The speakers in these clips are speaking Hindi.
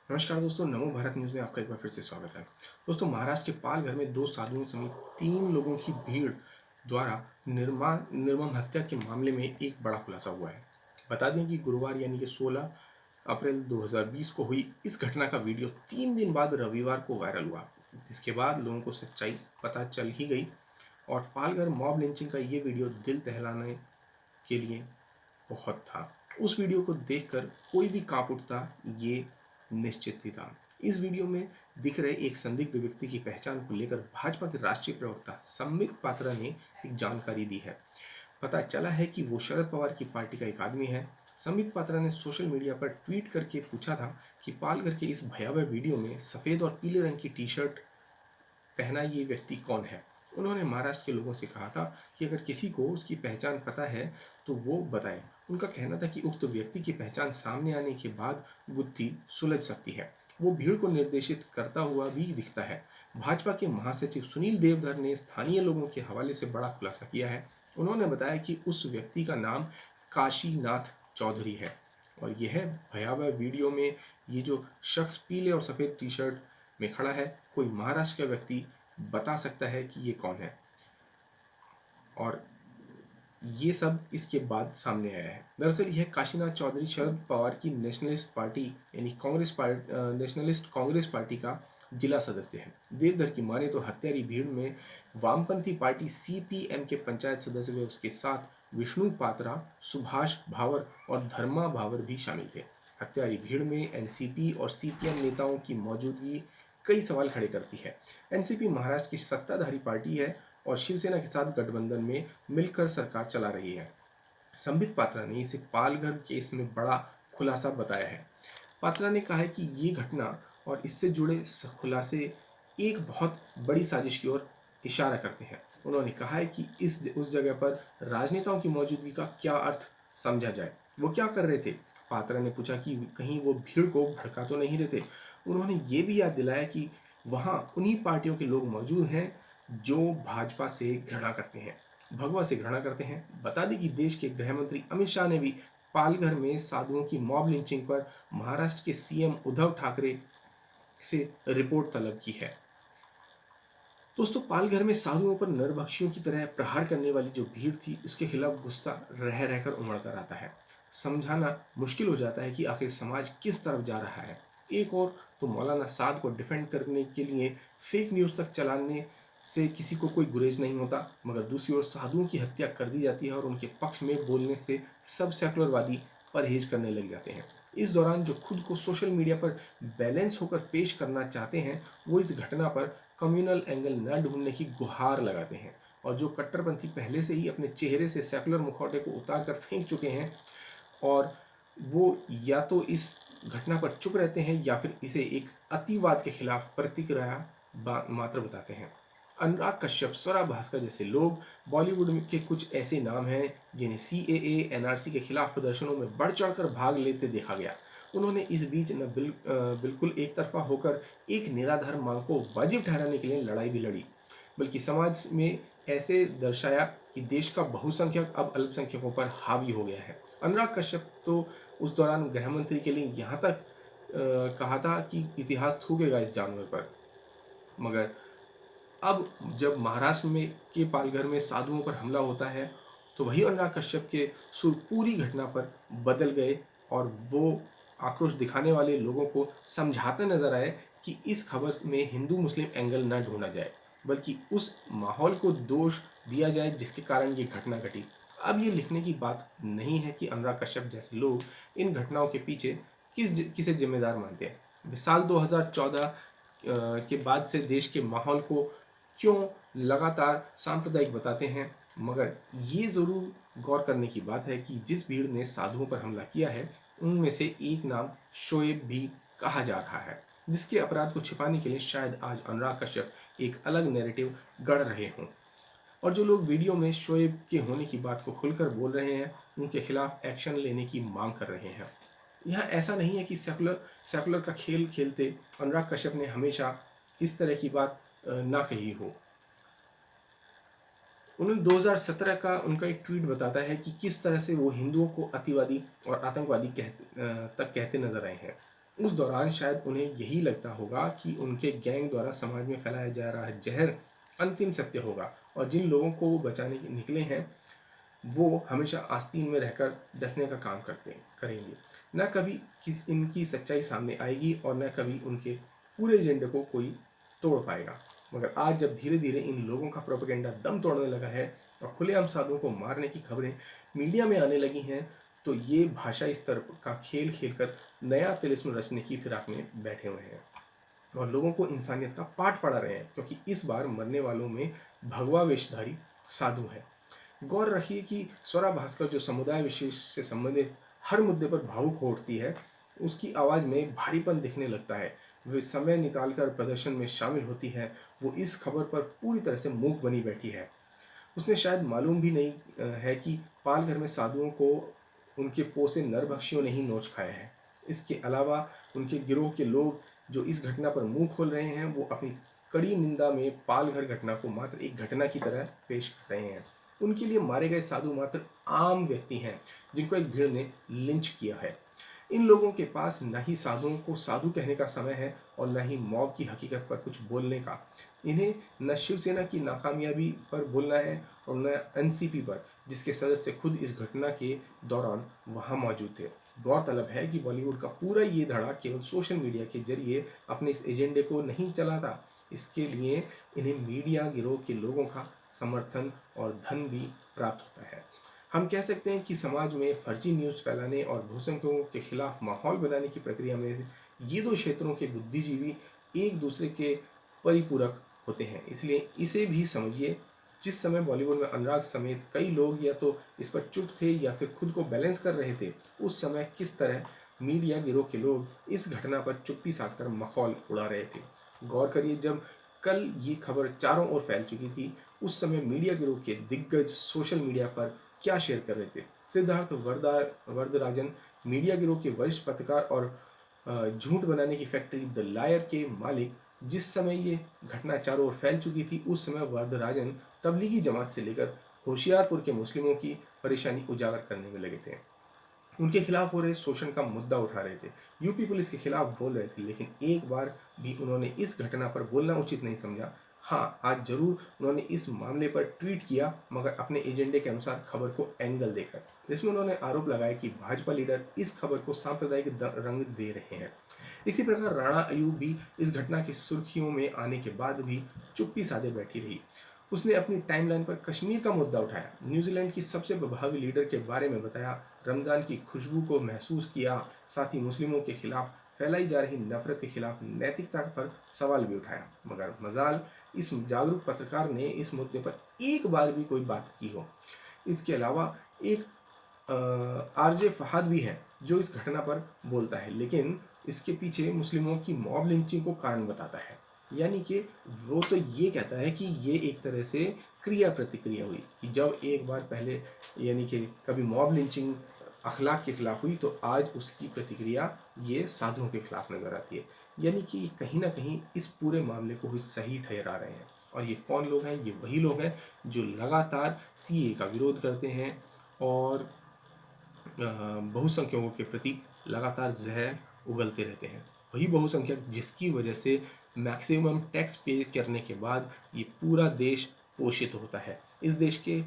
नमस्कार दोस्तों, नमो भारत न्यूज़ में आपका एक बार फिर से स्वागत है। दोस्तों, महाराष्ट्र के पालघर में दो साधुओं समेत 3 लोगों की भीड़ द्वारा निर्मम हत्या के मामले में एक बड़ा खुलासा हुआ है। बता दें कि गुरुवार यानी कि 16 अप्रैल 2020 को हुई इस घटना का वीडियो 3 दिन बाद रविवार को वायरल हुआ, जिसके बाद लोगों को सच्चाई पता चल ही गई। और पालघर मॉब लिंचिंग का ये वीडियो दिल दहलाने के लिए बहुत था। उस वीडियो को देखकर कोई भी कांप उठता, ये निश्चित ही था। इस वीडियो में दिख रहे एक संदिग्ध व्यक्ति की पहचान को लेकर भाजपा के राष्ट्रीय प्रवक्ता संबित पात्रा ने एक जानकारी दी है। पता चला है कि वो शरद पवार की पार्टी का एक आदमी है। संबित पात्रा ने सोशल मीडिया पर ट्वीट करके पूछा था कि पालघर के इस भयावह वीडियो में सफ़ेद और पीले रंग की टी शर्ट पहना ये व्यक्ति कौन है। उन्होंने महाराष्ट्र के लोगों से कहा था कि अगर किसी को उसकी पहचान पता है तो वो बताएं। उनका कहना था कि उक्त व्यक्ति की पहचान सामने आने के बाद गुत्थी सुलझ सकती है। वो भीड़ को निर्देशित करता हुआ भी दिखता है। भाजपा के महासचिव सुनील देवधर ने स्थानीय लोगों के हवाले से बड़ा खुलासा किया है। उन्होंने बताया कि उस व्यक्ति का नाम काशीनाथ चौधरी है और यह भयावह वीडियो में ये जो शख्स पीले और सफ़ेद टी शर्ट में खड़ा है, कोई महाराष्ट्र का व्यक्ति बता सकता है कि ये कौन है। और ये सब इसके बाद सामने आया है। दरअसल यह काशीनाथ चौधरी शरद पवार की नेशनलिस्ट पार्टी यानी नेशनलिस्ट कांग्रेस पार्टी का जिला सदस्य है। देवधर की माने तो हत्यारी भीड़ में वामपंथी पार्टी सीपीएम के पंचायत सदस्य व उसके साथ विष्णु पात्रा, सुभाष भावर और धर्मा भावर भी शामिल थे। हत्यारी भीड़ में एनसीपी और सीपीएम नेताओं की मौजूदगी कई सवाल खड़े करती है। एनसीपी महाराष्ट्र की सत्ताधारी पार्टी है और शिवसेना के साथ गठबंधन में मिलकर सरकार चला रही है। संबित पात्रा ने इसे पालघर केस में बड़ा खुलासा बताया है। पात्रा ने कहा है कि ये घटना और इससे जुड़े खुलासे एक बहुत बड़ी साजिश की ओर इशारा करते हैं। उन्होंने कहा है कि उस जगह पर राजनेताओं की मौजूदगी का क्या अर्थ समझा जाए। वो क्या कर रहे थे? पात्रा ने पूछा कि कहीं वो भीड़ को भड़का तो नहीं रहे थे। उन्होंने ये भी याद दिलाया कि वहाँ उन्हीं पार्टियों के लोग मौजूद हैं जो भाजपा से घृणा करते हैं, भगवा से घृणा करते हैं। बता दें कि देश के गृह मंत्री अमित शाह ने भी पालघर में साधुओं की मॉब लिंचिंग पर महाराष्ट्र के सीएम उद्धव ठाकरे से रिपोर्ट तलब की है। दोस्तों, पालघर में साधुओं पर नरभक्षियों की तरह प्रहार करने वाली जो भीड़ थी, उसके खिलाफ गुस्सा रह रहकर उमड़ कर आता है। समझाना मुश्किल हो जाता है कि आखिर समाज किस तरफ जा रहा है। एक और तो मौलाना साद को डिफेंड करने के लिए फेक न्यूज़ तक चलाने से किसी को कोई गुरेज नहीं होता, मगर दूसरी ओर साधुओं की हत्या कर दी जाती है और उनके पक्ष में बोलने से सब सेकुलरवादी परहेज करने लग जाते हैं। इस दौरान जो खुद को सोशल मीडिया पर बैलेंस होकर पेश करना चाहते हैं, वो इस घटना पर कम्युनल एंगल न ढूंढने की गुहार लगाते हैं। और जो कट्टरपंथी पहले से ही अपने चेहरे से सेकुलर मुखौटे को उतार कर फेंक चुके हैं, और वो या तो इस घटना पर चुप रहते हैं या फिर इसे एक अतिवाद के खिलाफ प्रतिक्रिया मात्र बताते हैं। अनुराग कश्यप, स्वरा भास्कर जैसे लोग बॉलीवुड के कुछ ऐसे नाम हैं जिन्हें सीएए एनआरसी के खिलाफ प्रदर्शनों में बढ़ चढ़कर भाग लेते देखा गया। उन्होंने इस बीच बिल्कुल एक तरफा होकर एक निराधार मांग को वाजिब ठहराने के लिए लड़ाई भी लड़ी, बल्कि समाज में ऐसे दर्शाया कि देश का बहुसंख्यक अब अल्पसंख्यकों पर हावी हो गया है। अनुराग कश्यप तो उस दौरान गृह मंत्री के लिए यहाँ तक कहा था कि इतिहास थूकेगा इस जानवर पर। मगर अब जब महाराष्ट्र में के पालघर में साधुओं पर हमला होता है, तो वही अनुराग कश्यप के सुर पूरी घटना पर बदल गए और वो आक्रोश दिखाने वाले लोगों को समझाते नजर आए कि इस खबर में हिंदू मुस्लिम एंगल न ढूंढा जाए, बल्कि उस माहौल को दोष दिया जाए जिसके कारण ये घटना घटी। अब ये लिखने की बात नहीं है कि अनुराग कश्यप जैसे लोग इन घटनाओं के पीछे किसे जिम्मेदार मानते हैं। साल 2014 के बाद से देश के माहौल को क्यों लगातार सांप्रदायिक बताते हैं, मगर ये ज़रूर गौर करने की बात है कि जिस भीड़ ने साधुओं पर हमला किया है, उनमें से एक नाम शोएब भी कहा जा रहा है, जिसके अपराध को छिपाने के लिए शायद आज अनुराग कश्यप एक अलग नैरेटिव गढ़ रहे हों। और जो लोग वीडियो में शोएब के होने की बात को खुलकर बोल रहे हैं, उनके खिलाफ एक्शन लेने की मांग कर रहे हैं। यहाँ ऐसा नहीं है कि सेकुलर का खेल खेलते अनुराग कश्यप ने हमेशा इस तरह की बात ना कही हो। उन्होंने 2017 का उनका एक ट्वीट बताता है कि किस तरह से वो हिंदुओं को अतिवादी और आतंकवादी तक कहते नजर आए हैं। उस दौरान शायद उन्हें यही लगता होगा कि उनके गैंग द्वारा समाज में फैलाया जा रहा जहर अंतिम सत्य होगा, और जिन लोगों को वो बचाने निकले हैं वो हमेशा आस्तीन में रहकर डसने का काम करेंगे। न कभी इनकी सच्चाई सामने आएगी और न कभी उनके पूरे एजेंडे को कोई तोड़ पाएगा। मगर आज जब धीरे धीरे इन लोगों का प्रोपेगेंडा दम तोड़ने लगा है और खुलेआम साधुओं को मारने की खबरें मीडिया में आने लगी हैं, तो ये भाषाई स्तर का खेल खेलकर नया तिलिस्म रचने की फिराक में बैठे हुए हैं और लोगों को इंसानियत का पाठ पढ़ा रहे हैं, क्योंकि इस बार मरने वालों में भगवा वेशधारी साधु है। गौर रखिए कि स्वरा भास्कर जो समुदाय विशेष से संबंधित हर मुद्दे पर भावुक हो उठती है, उसकी आवाज़ में भारीपन दिखने लगता है। वे समय निकालकर प्रदर्शन में शामिल होती है। वो इस खबर पर पूरी तरह से मूक बनी बैठी है। उसने शायद मालूम भी नहीं है कि पालघर में साधुओं को उनके पोसे नरभक्षियों ने ही नोच खाया है। इसके अलावा उनके गिरोह के लोग जो इस घटना पर मुंह खोल रहे हैं, वो अपनी कड़ी निंदा में पालघर घटना को मात्र एक घटना की तरह पेश कर रहे हैं। उनके लिए मारे गए साधु मात्र आम व्यक्ति हैं जिनको एक भीड़ ने लिंच किया है। इन लोगों के पास न ही साधुओं को साधु कहने का समय है और न ही मौत की हकीकत पर कुछ बोलने का। इन्हें न शिवसेना की नाकामयाबी पर बोलना है और न एनसीपी पर, जिसके सदस्य खुद इस घटना के दौरान वहां मौजूद थे। गौरतलब है कि बॉलीवुड का पूरा ये धड़ा केवल सोशल मीडिया के जरिए अपने इस एजेंडे को नहीं चलाता, इसके लिए इन्हें मीडिया गिरोह के लोगों का समर्थन और धन भी प्राप्त होता है। हम कह सकते हैं कि समाज में फर्जी न्यूज़ फैलाने और भूसंख्यों के खिलाफ माहौल बनाने की प्रक्रिया में ये दो क्षेत्रों के बुद्धिजीवी एक दूसरे के परिपूरक होते हैं। इसलिए इसे भी समझिए, जिस समय बॉलीवुड में अनुराग समेत कई लोग या तो इस पर चुप थे या फिर खुद को बैलेंस कर रहे थे, उस समय किस तरह मीडिया गिरोह के लोग इस घटना पर चुप्पी साधकर मखौल उड़ा रहे थे। गौर करिए, जब कल ये खबर चारों ओर फैल चुकी थी, उस समय मीडिया गिरोह के दिग्गज सोशल मीडिया पर क्या शेयर कर रहे थे। सिद्धार्थ वरदराजन, मीडिया गिरोह के वरिष्ठ पत्रकार और झूठ बनाने की फैक्ट्री द लायर के मालिक, जिस समय ये घटना चारों ओर फैल चुकी थी, उस समय वरदराजन तबलीगी जमात से लेकर होशियारपुर के मुस्लिमों की परेशानी उजागर करने में लगे थे। उनके खिलाफ हो रहे शोषण का मुद्दा उठा रहे थे, यूपी पुलिस के खिलाफ बोल रहे थे, लेकिन एक बार भी उन्होंने इस घटना पर बोलना उचित नहीं समझा। हाँ, आज जरूर उन्होंने इस मामले पर ट्वीट किया, मगर अपने एजेंडे के अनुसार खबर को एंगल देकर। इसमें उन्होंने आरोप लगाया कि भाजपा लीडर इस खबर को सांप्रदायिक रंग दे रहे हैं। इसी प्रकार राणा अयूब भी इस घटना की सुर्खियों में आने के बाद भी चुप्पी साधे बैठी रही। उसने अपनी टाइमलाइन पर कश्मीर का मुद्दा उठाया, न्यूजीलैंड की सबसे प्रभावी लीडर के बारे में बताया, रमज़ान की खुशबू को महसूस किया, साथ ही मुस्लिमों के खिलाफ फैलाई जा रही नफरत के खिलाफ नैतिकता पर सवाल भी उठाया। मगर मजाल, इस जागरूक पत्रकार ने इस मुद्दे पर एक बार भी कोई बात की हो। इसके अलावा एक आरजे फहाद भी है जो इस घटना पर बोलता है, लेकिन इसके पीछे मुस्लिमों की मॉब लिंचिंग को कारण बताता है। यानी कि वो तो ये कहता है कि ये एक तरह से क्रिया प्रतिक्रिया हुई, कि जब एक बार पहले यानी कि कभी मॉब लिंचिंग अखलाक के खिलाफ हुई, तो आज उसकी प्रतिक्रिया ये साधुओं के खिलाफ नजर आती है। यानी कि कहीं ना कहीं इस पूरे मामले को ही सही ठहरा रहे हैं। और ये कौन लोग हैं? ये वही लोग हैं जो लगातार सीए का विरोध करते हैं और बहुसंख्यकों के प्रति लगातार जहर उगलते रहते हैं। वही बहुसंख्यक जिसकी वजह से मैक्सिमम टैक्स पे करने के बाद ये पूरा देश पोषित होता है। इस देश के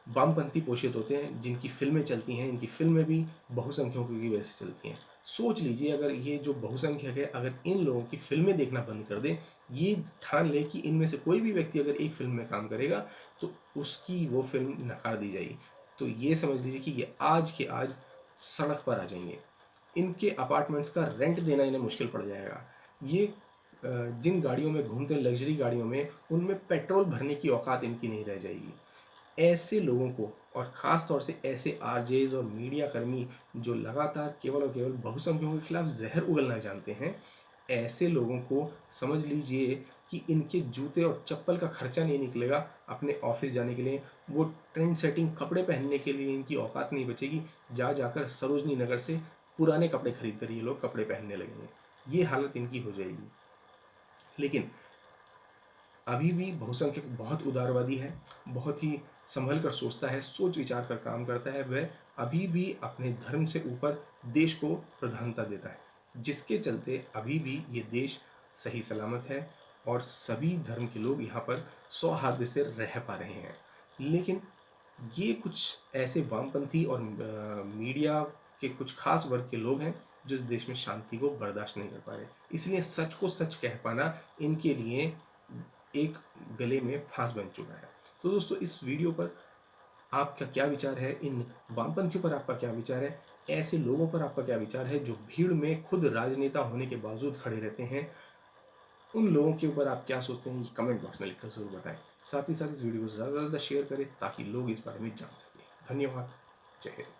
वामपंथी पोषित होते हैं, जिनकी फिल्में चलती हैं, इनकी फिल्में भी बहुसंख्यकों की वजह से चलती हैं। सोच लीजिए, अगर ये जो बहुसंख्यक है, अगर इन लोगों की फिल्में देखना बंद कर दें, ये ठान ले कि इनमें से कोई भी व्यक्ति अगर एक फिल्म में काम करेगा तो उसकी वो फिल्म नकार दी जाएगी, तो ये समझ लीजिए कि ये आज के आज सड़क पर आ जाएंगे। इनके अपार्टमेंट्स का रेंट देना इन्हें मुश्किल पड़ जाएगा। ये जिन गाड़ियों में घूमते हैं, लग्जरी गाड़ियों में, उनमें पेट्रोल भरने की औकात इनकी नहीं रह जाएगी। ऐसे लोगों को, और ख़ास तौर से ऐसे आरजेज और मीडिया कर्मी जो लगातार केवल और केवल बहुसंख्यकों के खिलाफ जहर उगलना जानते हैं, ऐसे लोगों को समझ लीजिए कि इनके जूते और चप्पल का खर्चा नहीं निकलेगा अपने ऑफिस जाने के लिए। वो ट्रेंड सेटिंग कपड़े पहनने के लिए इनकी औकात नहीं बचेगी। जा जाकर सरोजनी नगर से पुराने कपड़े खरीद कर ये लोग कपड़े पहनने लगेंगे। ये हालत इनकी हो जाएगी। लेकिन अभी भी बहुसंख्यक बहुत उदारवादी है, बहुत ही संभल कर सोचता है, सोच विचार कर काम करता है। वह अभी भी अपने धर्म से ऊपर देश को प्रधानता देता है। जिसके चलते अभी भी ये देश सही सलामत है और सभी धर्म के लोग यहाँ पर सौहार्द से रह पा रहे हैं। लेकिन ये कुछ ऐसे वामपंथी और मीडिया के कुछ खास वर्ग के लोग हैं जो इस देश में शांति को बर्दाश्त नहीं कर पा रहे। इसलिए सच को सच कह पाना इनके लिए एक गले में फांस बन चुका है। तो दोस्तों, इस वीडियो पर आपका क्या विचार है? इन वामपंथियों पर आपका क्या विचार है? ऐसे लोगों पर आपका क्या विचार है जो भीड़ में खुद राजनेता होने के बावजूद खड़े रहते हैं? उन लोगों के ऊपर आप क्या सोचते हैं, ये कमेंट बॉक्स में लिखकर ज़रूर बताएं। साथ ही साथ इस वीडियो को ज़्यादा से ज़्यादा शेयर करें ताकि लोग इस बारे में जान सकें। धन्यवाद। जय हिंद।